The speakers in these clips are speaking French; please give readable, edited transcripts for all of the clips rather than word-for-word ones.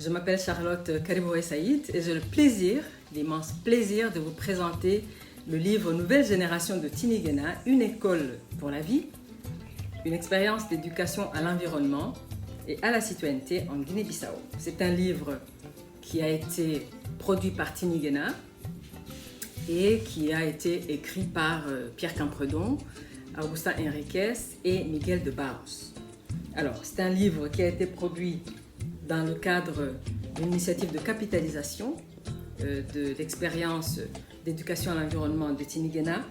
Je m'appelle Charlotte Kariboué Saïd et j'ai le plaisir, l'immense plaisir de vous présenter le livre Nouvelle génération de Tinigena, une école pour la vie, une expérience d'éducation à l'environnement et à la citoyenneté en Guinée-Bissau. C'est un livre qui a été produit par Tinigena et qui a été écrit par Pierre Campredon, Augustin Henriquez et Miguel de Barros. Alors, c'est un livre qui a été produit dans le cadre d'une initiative de capitalisation de l'expérience d'éducation à l'environnement de Tinigena,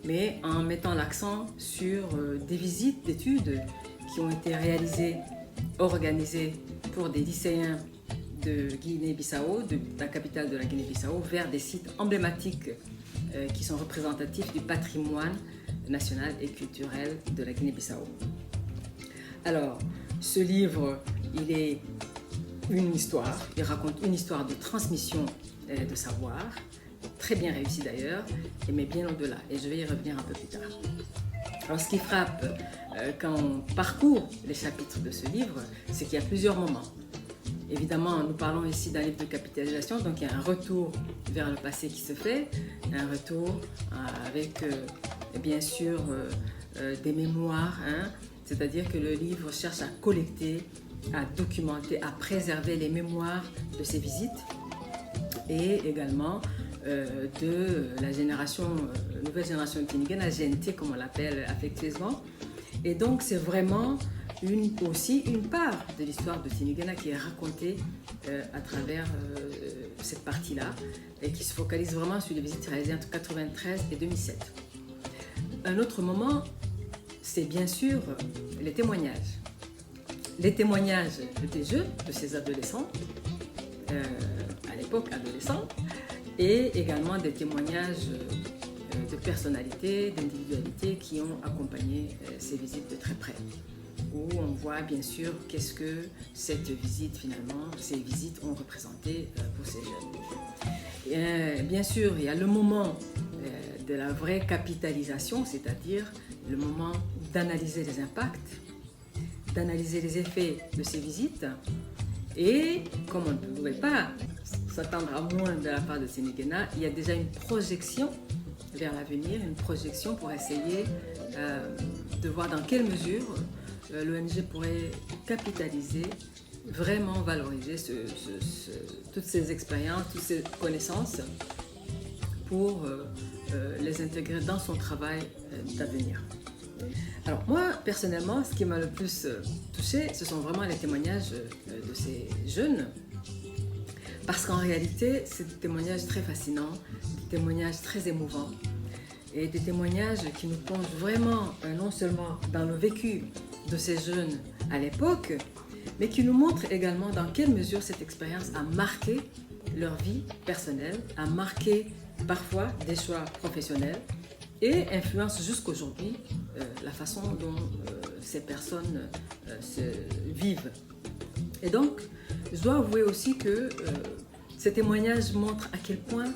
mais en mettant l'accent sur des visites d'études qui ont été réalisées, organisées pour des lycéens de Guinée-Bissau, de la capitale de la Guinée-Bissau, vers des sites emblématiques qui sont représentatifs du patrimoine national et culturel de la Guinée-Bissau. Alors, ce livre, il est une histoire, il raconte une histoire de transmission de savoir, très bien réussie d'ailleurs, mais bien au-delà, et je vais y revenir un peu plus tard. Alors, ce qui frappe quand on parcourt les chapitres de ce livre, c'est qu'il y a plusieurs moments. Évidemment, nous parlons ici d'un livre de capitalisation, donc il y a un retour vers le passé qui se fait, un retour avec bien sûr des mémoires, c'est-à-dire que le livre cherche à collecter, à documenter, à préserver les mémoires de ces visites et également de la nouvelle génération de Tinigena, la GNT comme on l'appelle affectueusement. Et donc c'est vraiment aussi une part de l'histoire de Tinigena qui est racontée à travers cette partie-là et qui se focalise vraiment sur les visites réalisées entre 1993 et 2007. Un autre moment, c'est bien sûr les témoignages. Les témoignages des jeunes, de ces adolescents, à l'époque adolescents, et également des témoignages de personnalités, d'individualités qui ont accompagné ces visites de très près. Où on voit bien sûr qu'est-ce que cette visite finalement, ces visites ont représenté pour ces jeunes. Et, bien sûr, il y a le moment de la vraie capitalisation, c'est-à-dire le moment d'analyser les impacts, d'analyser les effets de ces visites. Et comme on ne pouvait pas s'attendre à moins de la part de Tinigena, il y a déjà une projection vers l'avenir, une projection pour essayer de voir dans quelle mesure l'ONG pourrait capitaliser, vraiment valoriser toutes ces expériences, toutes ces connaissances pour les intégrer dans son travail d'avenir. Alors moi, personnellement, ce qui m'a le plus touchée, ce sont vraiment les témoignages de ces jeunes, parce qu'en réalité, c'est des témoignages très fascinants, des témoignages très émouvants, et des témoignages qui nous plongent vraiment, non seulement dans le vécu de ces jeunes à l'époque, mais qui nous montrent également dans quelle mesure cette expérience a marqué leur vie personnelle, a marqué parfois des choix professionnels, et influence jusqu'aujourd'hui la façon dont ces personnes vivent. Et donc, je dois avouer aussi que ces témoignages montrent à quel point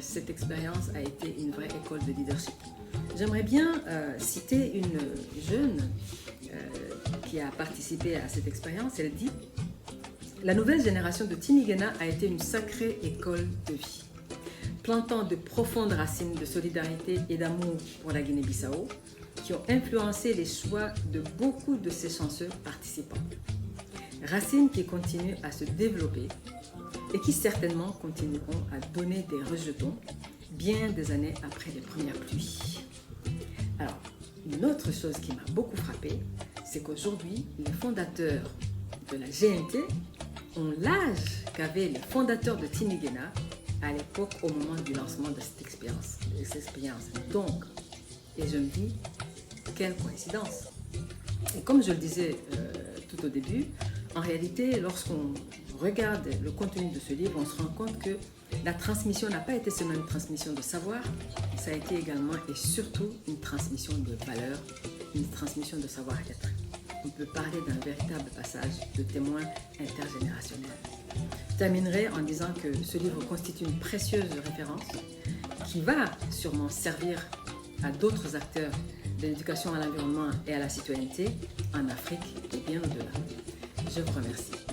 cette expérience a été une vraie école de leadership. J'aimerais bien citer une jeune qui a participé à cette expérience. Elle dit « La nouvelle génération de Tinigena a été une sacrée école de vie, plantant de profondes racines de solidarité et d'amour pour la Guinée-Bissau, qui ont influencé les choix de beaucoup de ces chanceux participants. Racines qui continuent à se développer et qui certainement continueront à donner des rejetons bien des années après les premières pluies. » Alors, une autre chose qui m'a beaucoup frappée, c'est qu'aujourd'hui, les fondateurs de la GNT ont l'âge qu'avaient les fondateurs de Tinigena à l'époque, au moment du lancement de cette expérience. Donc, et je me dis, quelle coïncidence. Et comme je le disais tout au début, en réalité, lorsqu'on regarde le contenu de ce livre, on se rend compte que la transmission n'a pas été seulement une transmission de savoir, ça a été également et surtout une transmission de valeurs, une transmission de savoir-être. On peut parler d'un véritable passage de témoin intergénérationnel. Je terminerai en disant que ce livre constitue une précieuse référence qui va sûrement servir à d'autres acteurs de l'éducation à l'environnement et à la citoyenneté en Afrique et bien au-delà. Je vous remercie.